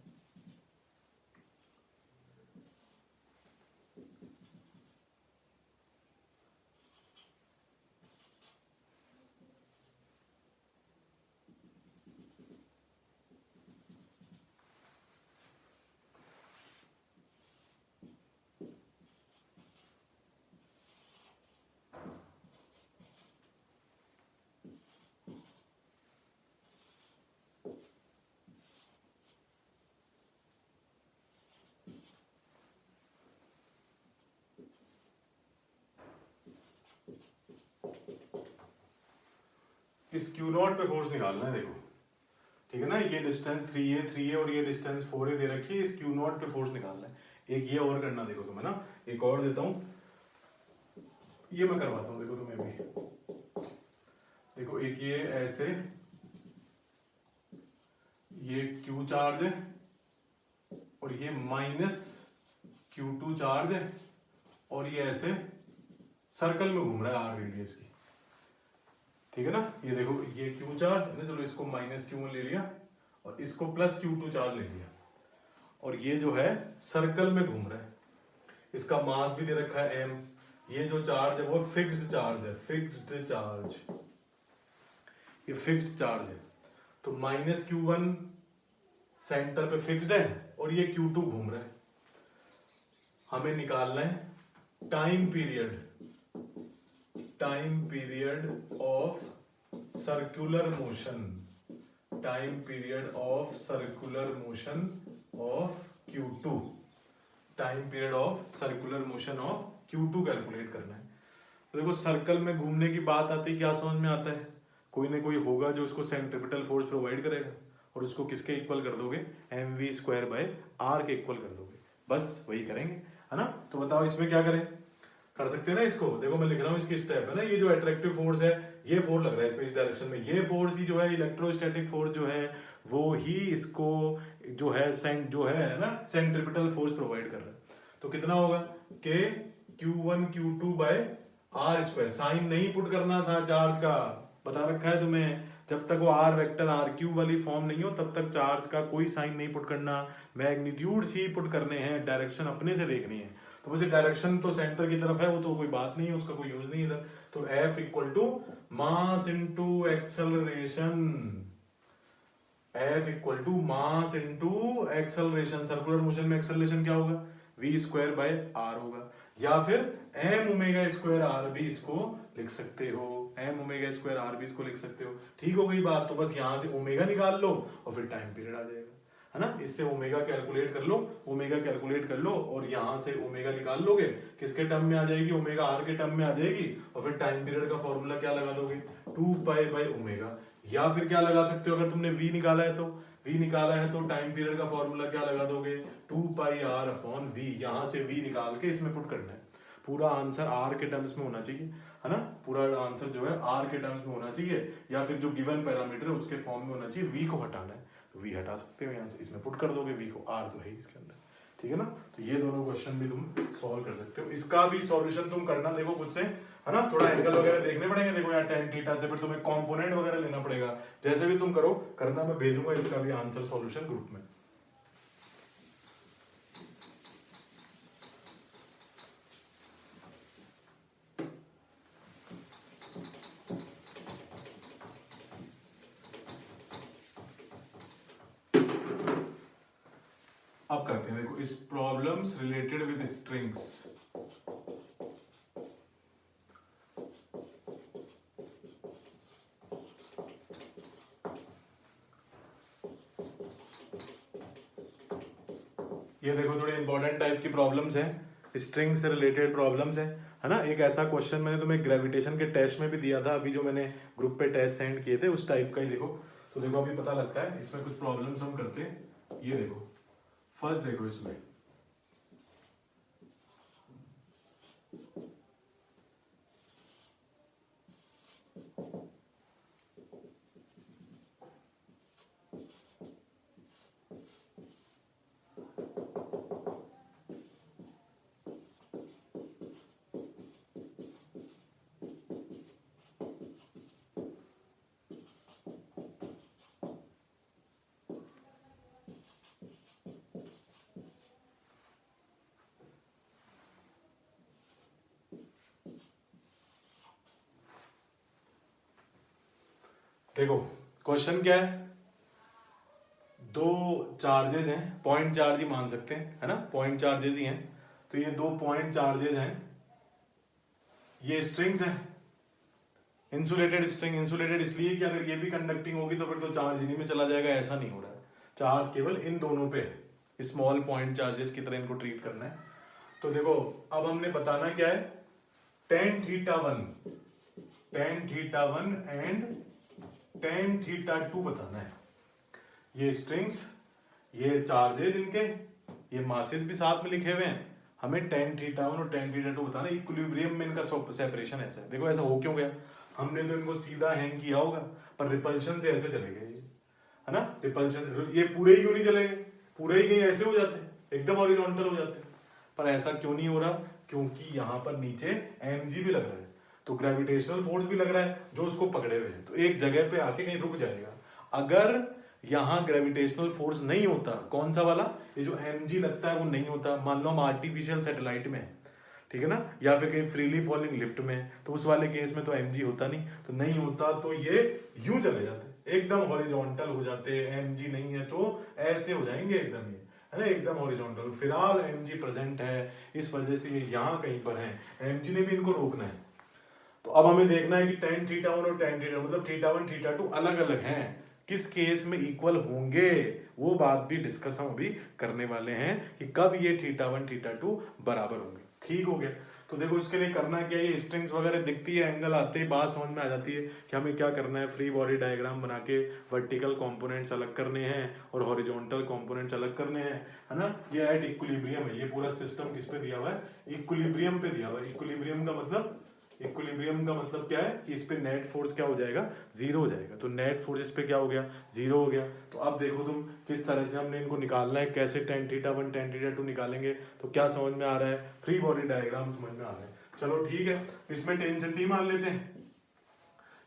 इस क्यू नॉट पे फोर्स निकालना है। देखो ठीक है ना, ये डिस्टेंस 3a और ये डिस्टेंस 4a दे रखी है, इस क्यू नॉट पे फोर्स निकालना है। एक ये और करना, देखो तुम्हें ना, एक और देता हूं, ये मैं करवाता हूं, देखो तुम्हें भी। देखो एक ये ऐसे, ये क्यू चार्ज है और ये माइनस Q2 चार्ज है, और ये ऐसे सर्कल में घूम रहा है आर रेडियस की। ठीक है ना, ये देखो ये Q चार्ज है ना, चलो इसको माइनस Q1 ले लिया और इसको प्लस Q2 चार्ज ले लिया, और ये जो है सर्कल में घूम रहा है, इसका मास भी दे रखा है m। ये जो चार्ज है वो फिक्स्ड चार्ज है, फिक्स्ड चार्ज, ये फिक्स्ड चार्ज है, तो माइनस Q1 सेंटर पे फिक्स्ड है और ये Q2 घूम रहा है। हमें निकालना है time period of circular motion, time period of circular motion of Q2, time period of circular motion of Q2 calculate करना है। तो देखो सर्कल में घूमने की बात आती है, क्या समझ में आता है, कोई ना कोई होगा जो उसको सेंट्रिपिटल फोर्स प्रोवाइड करेगा, और उसको किसके इक्वल कर दोगे, mv²/r के इक्वल कर दोगे, बस वही करेंगे, है ना। तो बताओ इसमें क्या करें, कर सकते हैं ना इसको, देखो मैं लिख रहा हूँ इसकी स्टेप है ना, ये जो अट्रैक्टिव फोर्स है ये फोर्स लग रहा है इसमें इस डायरेक्शन में, ये फोर्स ही जो है इलेक्ट्रोस्टैटिक फोर्स जो है वो ही इसको जो है जो है ना सेंट्रिपिटल फोर्स प्रोवाइड कर रहा है। तो कितना होगा k Q1 Q2/r², साइन नहीं पुट करना चार्ज का, बता रखा है तुम्हें, जब तक वो r वेक्टर RQ वाली फॉर्म नहीं हो तब तक चार्ज का कोई साइन नहीं पुट करना, मैग्नीट्यूड्स ही पुट करने हैं, डायरेक्शन अपने से देखनी है। तो वैसे डायरेक्शन तो सेंटर की तरफ है, वो तो कोई बात नहीं है, उसका कोई यूज नहीं इधर। तो F equal to mass into acceleration, F equal to mass into acceleration, circular motion में एक्सेलरेशन क्या होगा, v²/r होगा, या फिर m⍵²r भी इसको लिख सकते हो, m⍵²r भी इसको लिख सकते हो। ठीक हो गई बात, तो बस यहां से ओमेगा निकाल लो और फिर टाइम पीरियड आ जाएगा, है ना। इससे ओमेगा कैलकुलेट कर लो, ओमेगा कैलकुलेट कर लो और यहां से ओमेगा निकाल लोगे, किसके टर्म में आ जाएगी, ओमेगा आर के टर्म में आ जाएगी, और फिर टाइम पीरियड का फॉर्मूला क्या लगा दोगे, 2π/ω, या फिर क्या लगा सकते हो, अगर तुमने v निकाला है तो टाइम पीरियड का फॉर्मूला क्या लगा दोगे, 2πr/v, यहां से v निकाल के इसमें पुट करना है। पूरा आंसर r के टर्म्स में होना चाहिए, है ना, पूरा आंसर जो है r के टर्म्स में होना चाहिए, या फिर जो गिवन पैरामीटर है उसके फॉर्म में होना चाहिए। v को हटाना है तो v हटा सकते हो यहाँ से, इसमें पुट कर दोगे v को, r तो है इसके अंदर। ठीक है ना, तो ये दोनों क्वेश्चन भी तुम सॉल्व कर सकते हो, इसका भी सॉल्यूशन तुम करना, देखो खुद से, है ना, थोड़ा एंगल वगैरह देखने पड़ेंगे, देखो यहाँ tan थीटा से फिर तुम्हें कंपोनेंट वगैरह लेना पड़ेगा, जैसे भी तुम करो करना, मैं भेजूंगा इसका भी आंसर सॉल्यूशन ग्रुप में। अब करते हैं, देखो इस प्रॉब्लम्स रिलेटेड विद स्ट्रिंग्स। ये देखो थोड़े इंपॉर्टेंट टाइप की प्रॉब्लम्स हैं, स्ट्रिंग से रिलेटेड प्रॉब्लम्स हैं, है ना। एक ऐसा क्वेश्चन मैंने तुम्हें ग्रेविटेशन के टेस्ट में भी दिया था, अभी जो मैंने ग्रुप पे टेस्ट सेंड किए थे उस टाइप का ही देखो। तो देखो अभी पता लगता है इसमें कुछ प्रॉब्लम्स हम करते हैं। ये देखो फर्स्ट देखो इसमें देखो क्वेश्चन क्या है, दो चार्जेस हैं, पॉइंट चार्ज ही मान सकते हैं, है ना, पॉइंट चार्जेस ही हैं। तो ये दो पॉइंट चार्जेस हैं, ये स्ट्रिंग्स हैं, इंसुलेटेड स्ट्रिंग। इंसुलेटेड इसलिए कि अगर ये भी कंडक्टिंग होगी तो फिर तो चार्ज इन्हीं में चला जाएगा, ऐसा नहीं हो रहा है, चार्ज केवल इन दोनों पे है। स्मॉल पॉइंट चार्जेस की तरह इनको ट्रीट करना है। तो देखो अब हमने बताना क्या है, tan theta one and tan theta two बताना है। ये स्ट्रिंग्स, ये चार्जेस इनके, ये मासेस भी साथ में लिखे हुए हैं, हमें tan थीटा वन और tan थीटा टू बताना है। इक्विलिब्रियम में इनका सेपरेशन ऐसा है। देखो ऐसा हो क्यों गया, हमने तो इनको सीधा हैंग किया होगा पर रिपल्शन से ऐसे चले गए, है ना। रिपल्शन ये पूरे ही क्यों नहीं चले गए, पूरे ही कहीं ऐसे हो जाते हैं, एकदम हॉरिजॉन्टल हो जाते हैं। पर ऐसा क्यों नहीं हो रहा, क्योंकि यहाँ पर नीचे mg भी लग रहा है, तो ग्रेविटेशनल फोर्स भी लग रहा है जो उसको पकड़े हुए है, तो एक जगह पे आके कहीं रुक जाएगा। अगर यहाँ ग्रेविटेशनल फोर्स नहीं होता, कौन सा वाला, ये जो mg लगता है वो नहीं होता, मान लो हम आर्टिफिशियल सैटेलाइट में, ठीक है ना, या फिर कहीं फ्रीली फॉलिंग लिफ्ट में, तो उस वाले केस में तो mg होता नहीं, तो नहीं होता तो ये यूं चले जाते, एकदम हॉरिजॉन्टल हो जाते। mg नहीं है तो ऐसे हो जाएंगे एकदम, ये है ना, एकदम हॉरिजॉन्टल। फिलहाल mg प्रेजेंट है, इस वजह से ये यहाँ कहीं पर है, mg ने भी इनको रोकना है। तो अब हमें देखना है कि tan थीटा वन और tan थीटा मतलब थीटा वन थीटा टू अलग अलग हैं, किस केस में इक्वल होंगे, वो बात भी डिस्कस हम अभी करने वाले हैं कि कब ये थीटा वन थीटा टू बराबर होंगे। ठीक हो गया। तो देखो इसके लिए करना क्या है, स्ट्रिंग्स वगैरह दिखती है, एंगल आते ही बात समझ में आ जाती है कि हमें क्या करना है। फ्री बॉडी डायग्राम बना के वर्टिकल कंपोनेंट्स अलग करने हैं और हॉरिजॉन्टल कंपोनेंट्स अलग करने हैं, है ना। ये एट इक्विलिब्रियम है, ये पूरा सिस्टम किस पे दिया हुआ है, इक्विलिब्रियम पे दिया हुआ है। इक्विलिब्रियम का मतलब क्या है कि इस पे नेट फोर्स क्या हो जाएगा, जीरो हो जाएगा। तो नेट फोर्स इस पे क्या हो गया, जीरो हो गया। तो अब देखो तुम किस तरह से हमने इनको निकालना है, कैसे tan theta one tan theta two निकालेंगे, तो क्या समझ में आ रहा है, फ्री बॉडी डायग्राम समझ में आ रहा है। चलो ठीक है, इसमें टेंशन टी मान लेते हैं,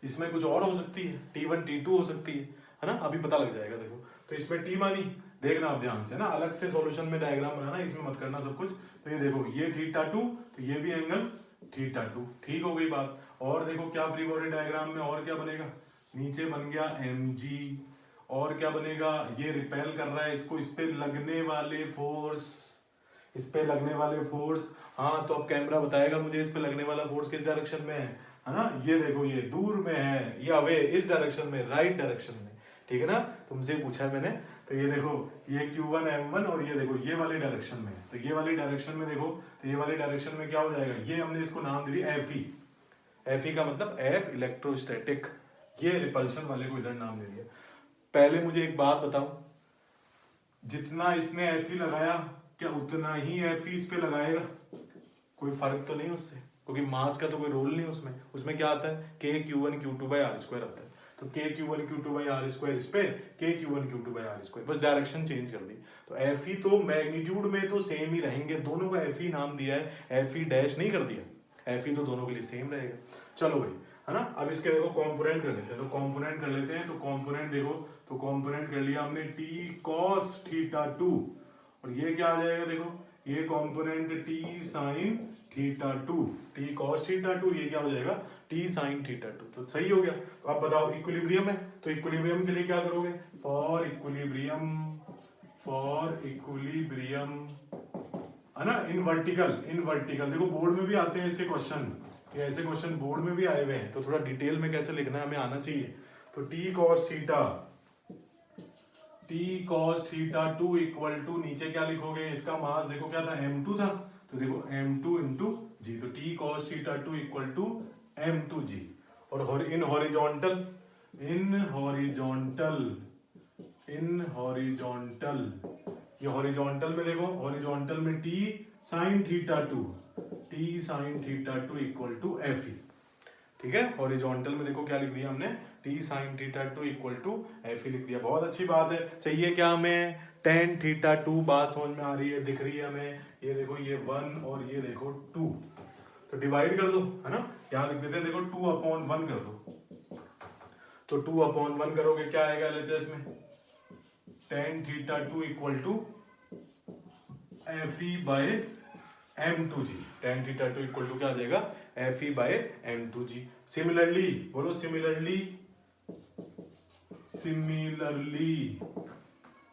इसमें कुछ और हो सकती है, T1 T2 हो सकती है ना, अभी पता लग जाएगा। देखो तो इसमें टी मानी, देखना आप ध्यान से ना, अलग से सॉल्यूशन में डायग्राम बनाना, इसमें मत करना सब कुछ। तो ये देखो ये थीटा टू, तो ये भी एंगल थीटा टू, ठीक हो गई बात। और देखो क्या फ्री बॉडी डायग्राम में और क्या बनेगा, नीचे बन गया mg, और क्या बनेगा, ये रिपेल कर रहा है इसको, इस पे लगने वाले फोर्स, इस पे लगने वाले फोर्स। हाँ तो अब कैमरा बताएगा मुझे इस पे लगने वाला फोर्स किस डायरेक्शन में है ना। ये देखो ये दूर में है, ये अवे इस डायरेक्शन में, राइट डायरेक्शन में, ठीक है ना, तुमसे पूछा है मैंने। तो ये देखो ये Q1 M1 और ये देखो ये वाले डायरेक्शन में, तो ये वाली डायरेक्शन में देखो, तो ये वाली डायरेक्शन में क्या हो जाएगा, ये हमने इसको नाम दे दिया Fe का मतलब F इलेक्ट्रोस्टैटिक, ये रिपल्शन वाले को इधर नाम दे दिया। पहले मुझे एक बात बताओ, जितना इसने Fe लगाया क्या उतना ही Fe इस पे लगाएगा, कोई फर्क तो नहीं उससे, क्योंकि मास का तो कोई रोल नहीं उसमें। उसमें क्या आता है, K/Q1 Q2 by r² आता है, तो K/Q1 Q2 by r² इस पे, K/Q1 Q2 by r², बस डायरेक्शन चेंज कर दी। तो Fe तो मैग्नीट्यूड में तो सेम ही रहेंगे, दोनों को Fe नाम दिया है, Fe डैश नहीं कर दिया, Fe तो दोनों के लिए सेम रहेगा। चलो भाई, है ना। अब इसके देखो कंपोनेंट कर लेते हैं, तो कंपोनेंट कर लेते हैं। तो कंपोनेंट देखो, तो कंपोनेंट कर लिया हमने t cos थीटा टू, और ये क्या आ जाएगा, देखो ये component t sin theta two, t cos theta two, ये क्या हो जाएगा t sin थीटा टू। तो सही हो गया। तो आप बताओ इक्विलिब्रियम है, तो इक्विलिब्रियम के लिए क्या करोगे, फॉर फॉर इक्विलिब्रियम, है ना, इन वर्टिकल देखो बोर्ड में भी आते हैं इसके क्वेश्चन, ये ऐसे क्वेश्चन बोर्ड में भी आए हुए हैं, तो थोड़ा डिटेल में कैसे लिखना है हमें आना चाहिए। तो T cos theta 2 equal to, नीचे क्या लिखोगे, इसका मास देखो क्या था, m2 था, तो देखो m2 इंटू जी, तो T cos theta 2 equal to m2 g. और इन हॉरिजॉन्टल ये हॉरिजॉन्टल में देखो, हॉरिजॉन्टल में t sin theta 2 equal to F E, ठीक है। हॉरिजॉन्टल में देखो क्या लिख दिया हमने, t sin theta 2 equal to F E लिख दिया। बहुत अच्छी बात है। चाहिए क्या हमें, tan थीटा 2, बात समझ में आ रही है, दिख रही है हमें, ये देखो ये 1 और ये देखो 2, तो डिवाइड कर दो, है ना, यहाँ लिख देते हैं, देखो 2/1 कर दो, तो 2/1 करोगे क्या आएगा एलएचएस में, tan theta 2 equal to F E by m2 G, tan theta 2 equal to क्या आ जाएगा, F E by m2 G. Similarly बोलो, similarly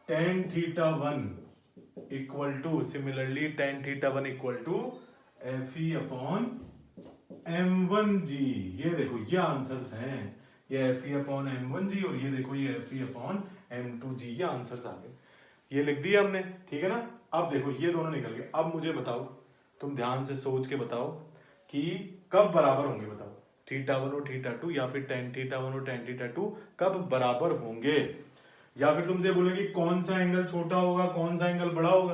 tan theta 1 equal to F E upon m1 G. ये देखो ये आंसर्स हैं, ये एफ ई अपॉन m1 जी, और ये देखो ये एफ ई अपॉन m2 जी, ये आंसर्स आ गए, ये लिख दिया हमने, ठीक है ना। अब देखो ये दोनों निकल गए, अब मुझे बताओ, तुम ध्यान से सोच के बताओ कि कब बराबर होंगे, बताओ थीटा 1 और थीटा 2, या फिर tan थीटा 1 और tan थीटा 2 कब बराबर होंगे, या फिर तुमसे बोलेंगे कौन सा एंगल छोटा होगा कौन सा एंगल बड़ा होगा,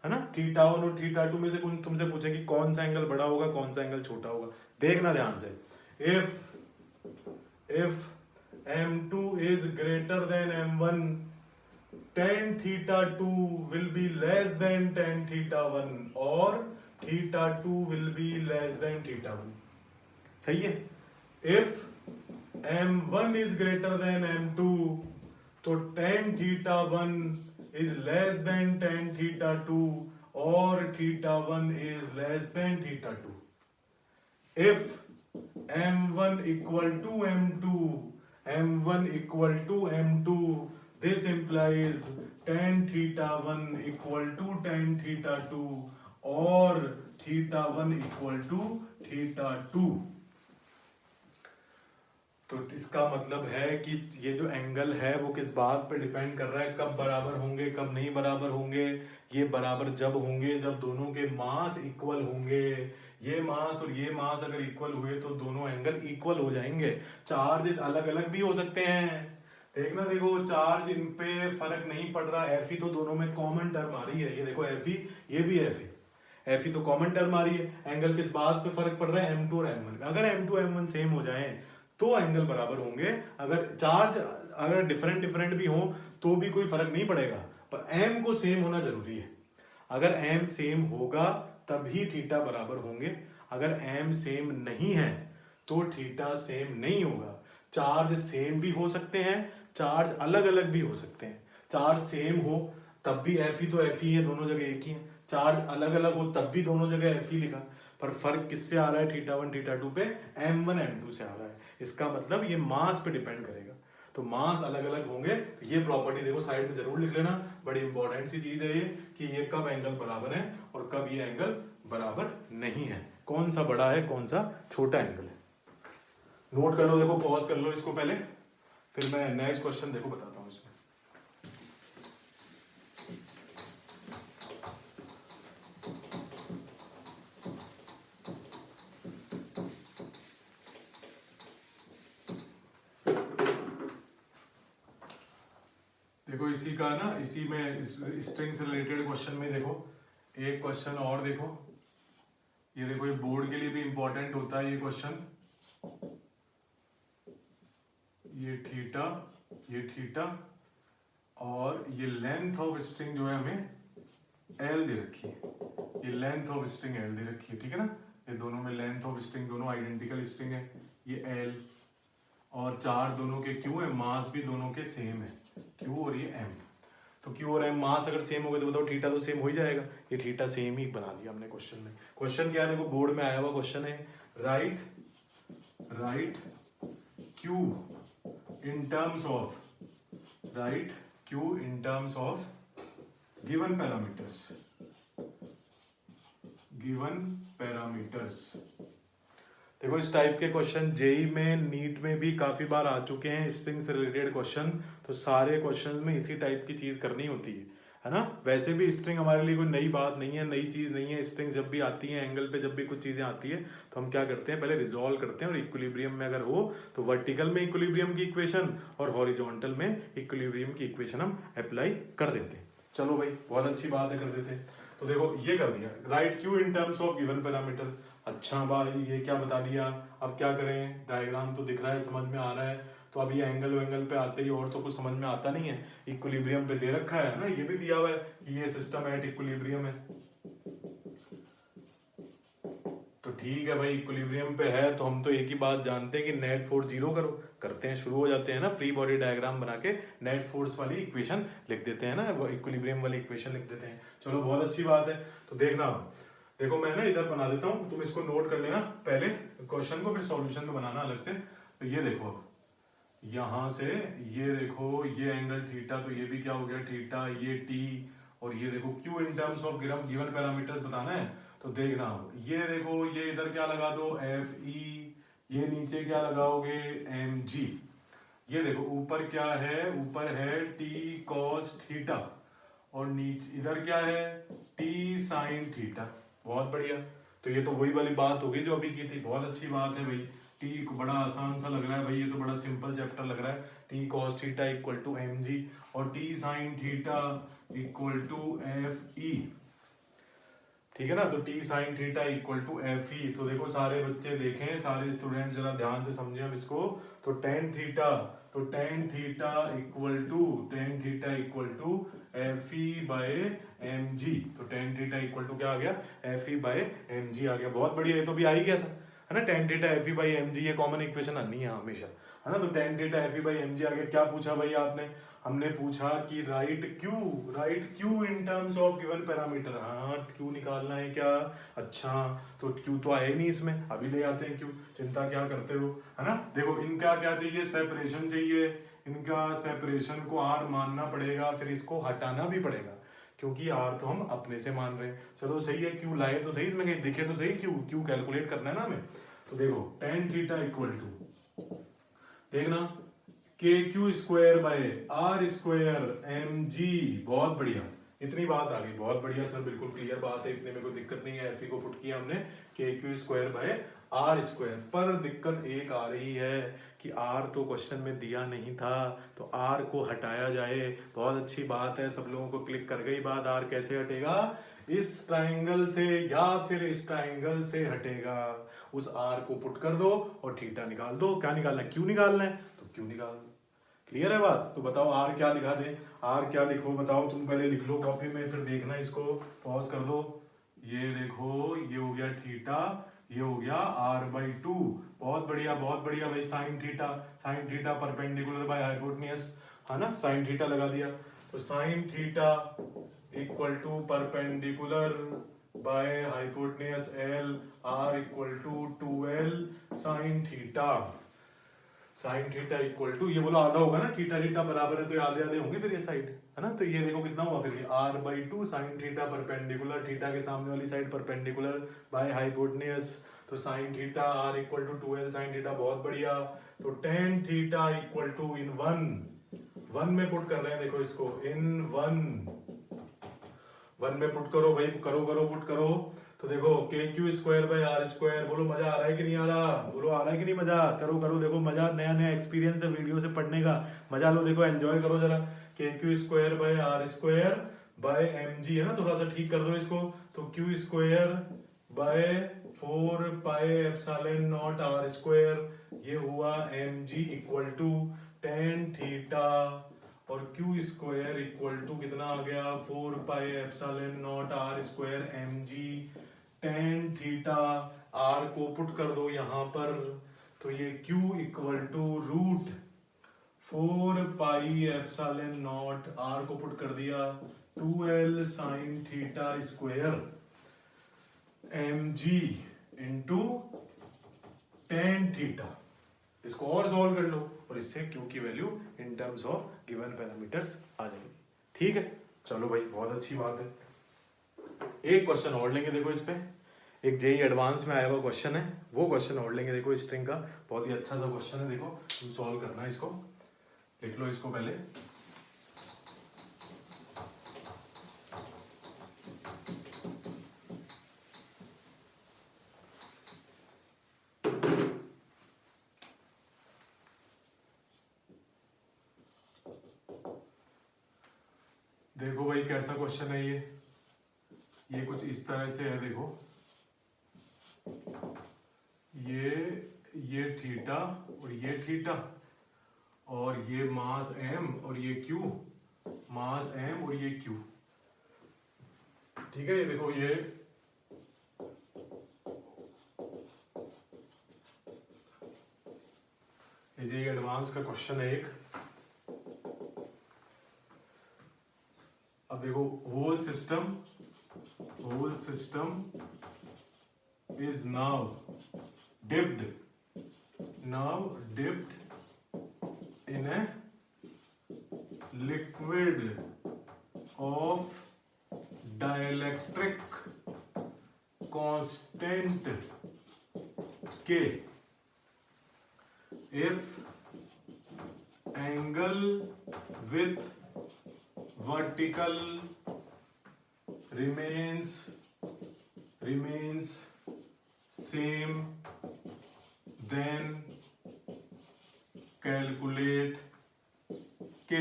है ना। थीटा 1 और थीटा 2 में से तुमसे पूछेगी कौन सा एंगल बड़ा होगा कौन सा एंगल छोटा होगा। देखना ध्यान से, if m2 is greater than m1, tan theta 2 will be less than tan theta 1, और theta 2 will be less than theta 1, सही है। if m1 is greater than m2, तो tan theta 1 is less than tan theta 2, और theta 1 is less than theta 2। if m1 equal to m2, this implies tan theta 1 equal to tan theta 2, और theta 1 equal to theta 2। तो इसका मतलब है कि ये जो एंगल है वो किस बात पे डिपेंड कर रहा है, कब बराबर होंगे कब नहीं बराबर होंगे। ये बराबर जब होंगे जब दोनों के मास इक्वल होंगे, ये मास और ये मास अगर इक्वल हुए तो दोनों एंगल इक्वल हो जाएंगे। चार्ज अलग अलग भी हो सकते हैं, देखना, देखो चार्ज इन पे फर्क नहीं पड़ रहा, एफ ई तो दोनों में कॉमन टर्म आ रही है, ये देखो एफ ई, ये भी एफ ई तो कॉमन टर्म आ रही है। एंगल किस बात पे फर्क पड़ रहा है, m2 और m1। अगर m2 m1 सेम हो जाए तो एंगल बराबर होंगे, अगर चार्ज अगर डिफरेंट भी हो तो भी कोई फर्क नहीं पड़ेगा, पर m को सेम होना जरूरी है। अगर m सेम होगा तभी थीटा बराबर होंगे, अगर m सेम नहीं है तो थीटा सेम नहीं होगा। चार्ज सेम भी हो सकते हैं, चार्ज अलग अलग भी हो सकते हैं। चार्ज सेम हो तब भी एफ ई तो एफ ई है, दोनों जगह एक ही है। चार्ज अलग अलग हो तब भी दोनों जगह एफ ई लिखा, पर फर्क किससे आ रहा है, थीटा 1 थीटा 2 पे m1 m2 से आ रहा है। इसका मतलब ये मास पे डिपेंड करेगा, तो मास अलग अलग होंगे। ये प्रॉपर्टी देखो साइड में जरूर लिख लेना, बड़ी इंपॉर्टेंट सी चीज है ये, कि ये कब एंगल बराबर है और कब ये एंगल बराबर नहीं है, कौन सा बड़ा है कौन सा छोटा एंगल है। नोट कर लो, देखो पॉज कर लो इसको पहले, फिर मैं नेक्स्ट क्वेश्चन देखो बताता हूँ इसमें। देखो इसी का ना, इसी में स्ट्रिंग से रिलेटेड क्वेश्चन में देखो एक क्वेश्चन और देखो, ये देखो ये बोर्ड के लिए भी इंपॉर्टेंट होता है ये क्वेश्चन। ये थीटा और ये लेंथ ऑफ स्ट्रिंग जो है हमें एल दे रखी है, ये लेंथ ऑफ स्ट्रिंग एल दे रखी है, ठीक है ना। ये दोनों में लेंथ ऑफ स्ट्रिंग दोनों आइडेंटिकल स्ट्रिंग है, ये एल, और चार्ज दोनों के क्यू है, मास भी दोनों के सेम है, क्यू और ये एम। तो क्यू और एम मास अगर सेम हो गए तो बताओ थीटा तो सेम हो ही जाएगा, ये थीटा सेम ही बना दिया हमने क्वेश्चन में। क्वेश्चन क्या है देखो, बोर्ड में आया हुआ क्वेश्चन है, right Q in terms of given parameters, given parameters. देखो इस टाइप के क्वेश्चन जेई में, नीट में भी काफी बार आ चुके हैं, स्ट्रिंग से रिलेटेड क्वेश्चन। तो सारे क्वेश्चन में इसी टाइप की चीज करनी होती है ना। वैसे भी स्ट्रिंग हमारे लिए कोई नई बात नहीं है, नई चीज नहीं है। स्ट्रिंग जब भी आती है, एंगल पे जब भी कुछ चीजें आती है, तो हम क्या करते हैं, पहले रिजॉल्व करते हैं, और इक्विलिब्रियम में अगर हो तो वर्टिकल में इक्विलिब्रियम की इक्वेशन और हॉरिजॉन्टल में इक्विलिब्रियम की इक्वेशन हम अप्लाई कर देते हैं। चलो भाई, बहुत अच्छी बात है, कर देते हैं। तो देखो ये कर दिया, right Q in terms of given parameters. अच्छा भाई, ये क्या बता दिया, अब क्या करें, डायग्राम तो दिख रहा है, समझ में आ रहा है। तो अब ये एंगल वेंगल पे आते ही और तो कुछ समझ में आता नहीं है। इक्विलिब्रियम पे दे रखा है ना, ये भी दिया हुआ है कि ये सिस्टम एट इक्विलिब्रियम है। तो ठीक है भाई, इक्विलिब्रियम पे है तो हम तो एक ही बात जानते हैं कि नेट फोर्स जीरो करो, करते हैं, शुरू हो जाते हैं ना। फ्री बॉडी डायग्राम बना के नेट फोर्स वाली इक्वेशन लिख देते हैं ना, वो इक्विलिब्रियम वाली इक्वेशन लिख देते हैं। चलो बहुत अच्छी बात है। तो देखना, देखो मैं ना इधर बना देता हूँ, तुम इसको नोट कर लेना पहले क्वेश्चन को, फिर सॉल्यूशन में बनाना अलग से। तो ये देखो, यहां से ये देखो, ये एंगल थीटा, तो ये भी क्या हो गया थीटा, ये टी, और ये देखो Q in terms of given parameters बताना है। तो देखना, ये देखो, ये इधर क्या लगा दो एफ ई, ये नीचे क्या लगाओगे एम जी। ये देखो ऊपर क्या है, ऊपर है टी कॉस थीटा, और नीचे इधर क्या है टी साइन थीटा। बहुत बढ़िया। तो ये तो वही वाली बात होगी जो अभी की थी। बहुत अच्छी बात है भाई। टी को बड़ा आसान सा लग रहा है भाई, ये तो बड़ा सिंपल चैप्टर लग रहा है। T cos theta equal to M G, और T sine theta equal to F E. ठीक है ना। तो T sine theta equal to F E. तो देखो सारे बच्चे देखें, सारे स्टूडेंट जरा ध्यान से समझें हम इसको। तो टेन थीटा, तो tan theta equal to F E by M G. तो टेन थीटा इक्वल टू क्या आ गया, F E by M G आ गया। बहुत बढ़िया, ये तो भी आ ही गया था, है ना। Tan theta F E by M G, ये कॉमन इक्वेशन आनी है हमेशा, है ना। तो tan theta F E by M G आ गया। क्या पूछा भाई आपने, हमने पूछा कि right Q in terms of given parameter. हाँ, क्यू निकालना है क्या। अच्छा, तो क्यू तो आए नहीं इसमें, अभी ले आते हैं क्यू, चिंता क्या करते हो, है ना। देखो इनका क्या चाहिए, सेपरेशन चाहिए। इनका सेपरेशन को आर मानना पड़ेगा, फिर इसको हटाना भी पड़ेगा, क्योंकि आर तो हम अपने से मान रहे हैं। चलो सही है, क्यू लाए तो सही, इसमें कहीं दिखे तो सही, क्यू कैलकुलेट करना है ना हमें। तो देखो टेन थीटा इक्वल टू, देखना k Q square by are square M g. बहुत बढ़िया, इतनी बात आ गई, बहुत बढ़िया सर, बिल्कुल क्लियर बात है, इतने में कोई दिक्कत नहीं है। एफ को पुट किया हमने k Q square by are square. पर दिक्कत एक आ रही है कि आर तो क्वेश्चन में दिया नहीं था, तो आर को हटाया जाए। बहुत अच्छी बात है, सब लोगों को क्लिक कर गई बात। आर कैसे हटेगा, इस ट्राइंगल से या फिर इस ट्राइंगल से हटेगा। उस आर को पुट कर दो और थीटा निकाल दो। क्या निकालना है, क्यू निकालना है, तो क्यू निकाल दो। क्लियर है बात। तो बताओ आर क्या लिखा दें, आर क्या लिखो बताओ, तुम पहले लिख लो कॉपी में, फिर देखना इसको, पॉज कर दो। ये देखो, ये हो गया थीटा, ये हो गया आर बाई टू। बहुत बढ़िया, बहुत बढ़िया भाई। Sine theta perpendicular by hypotenuse, है ना। साइन थीटा लगा दिया, तो sine theta equal to perpendicular by hypotenuse L, R equal to 2l sine theta. साइन थीटा इक्वल टू, ये बोलो आधा होगा ना, थीटा थीटा बराबर है तो आधे आधे होंगे फिर ये साइड, है ना। तो ये देखो कितना हुआ फिर, R by two sine theta perpendicular, theta के सामने वाली साइड परपेंडिकुलर बाय हाइपोटेन्यूज। तो sine theta R equal to 2l sine theta. बहुत बढ़िया। तो tan theta equal to in one में पुट कर रहे हैं, देखो इसको इन वन में पुट करो भाई, करो पुट करो। तो देखो k Q square by are square, बोलो मजा आ रहा है कि नहीं आ रहा, बोलो आ रहा है कि नहीं मजा, करो देखो मजा, नया नया एक्सपीरियंस है वीडियो से पढ़ने का, मजा लो, देखो एंजॉय करो जरा। K Q square by are square by M G, है ना, थोड़ा सा ठीक कर दो इसको। तो Q square by 4 pi epsilon naught R square, ये हुआ M G equal to ten theta, और क्यू स्क्वायर इक्वल टू कितना आ गया, 4 pi epsilon naught R square M G ten theta. R को पुट कर दो यहां पर, तो ये Q equal to root 4 pi epsilon naught, r को पुट कर दिया 2l sine theta square M g into ten theta. इसको और सॉल्व कर लो और इससे क्यू की value in terms of given parameters आ जाएगी। ठीक है, चलो भाई बहुत अच्छी बात है। एक क्वेश्चन और लेंगे देखो इस पे, एक जेई एडवांस में आया हुआ क्वेश्चन है, वो क्वेश्चन और लेंगे देखो स्ट्रिंग का, बहुत ही अच्छा सा क्वेश्चन है। देखो तुम सॉल्व करना है इसको, लिख लो इसको पहले। देखो भाई कैसा क्वेश्चन है ये कुछ इस तरह से है। देखो ये थीटा और ये थीटा, और ये मास m और ये q, मास m और ये q, ठीक है। ये देखो ये जे एडवांस का क्वेश्चन है एक। अब देखो whole system is now dipped in a liquid of dielectric constant K if angle with vertical remains same, then calculate K.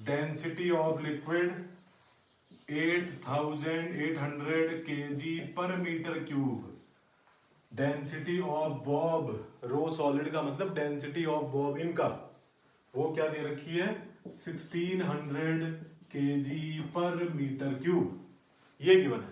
Density of liquid 8800 kg per meter cube. Density of bob, rho solid का मतलब density of Bob इनका, वो क्या दे रखी है 1600 kg पर metre cube, ये given है,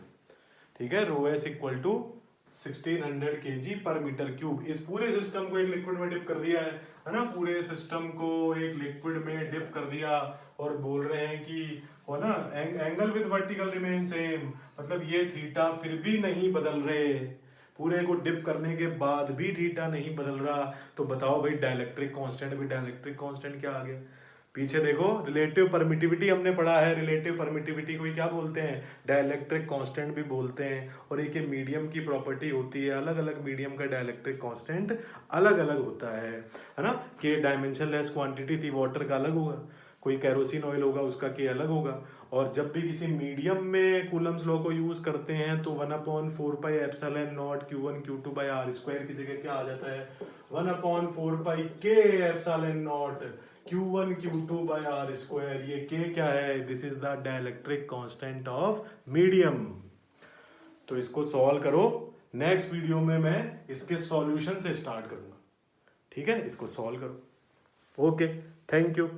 ठीक है। Rho S equal to 1600 kg पर मीटर क्यूब। इस पूरे सिस्टम को एक लिक्विड में डिप कर दिया है ना, पूरे सिस्टम को एक लिक्विड में डिप कर दिया, और बोल रहे हैं कि हो ना angle with vertical remain same, मतलब ये थीटा फिर भी नहीं बदल रहे, पूरे को डिप करने के बाद भी थीटा नहीं बदल रहा। तो बताओ भाई डाइलेक्ट्रिक कांस्टेंट, भी डाइलेक्ट्रिक कांस्टेंट क्या आ गया। पीछे देखो रिलेटिव परमिटिविटी हमने पढ़ा है, रिलेटिव परमिटिविटी को क्या बोलते हैं, डाइलेक्ट्रिक कांस्टेंट भी बोलते हैं। और एक मीडियम की प्रॉपर्टी होती है, अलग अलग मीडियम का डाइलेक्ट्रिक कांस्टेंट अलग अलग होता है ना। के डायमेंशनलेस क्वांटिटी थी, वाटर का अलग होगा, कोई कैरोसिन ऑयल होगा उसका के अलग होगा। और जब भी किसी मीडियम में कूलम्स लॉ को यूज करते हैं तो 1/4 pi epsilon naught Q1 Q2 by R square की जगह क्या आ जाता है 1/4 pi K epsilon naught Q1 Q2 by R square. ये K क्या है, this is the dielectric constant of medium. तो इसको सॉल्व करो, नेक्स्ट वीडियो में मैं इसके सॉल्यूशन से स्टार्ट करूंगा, ठीक है। इसको सॉल्व करो, ओके, थैंक यू।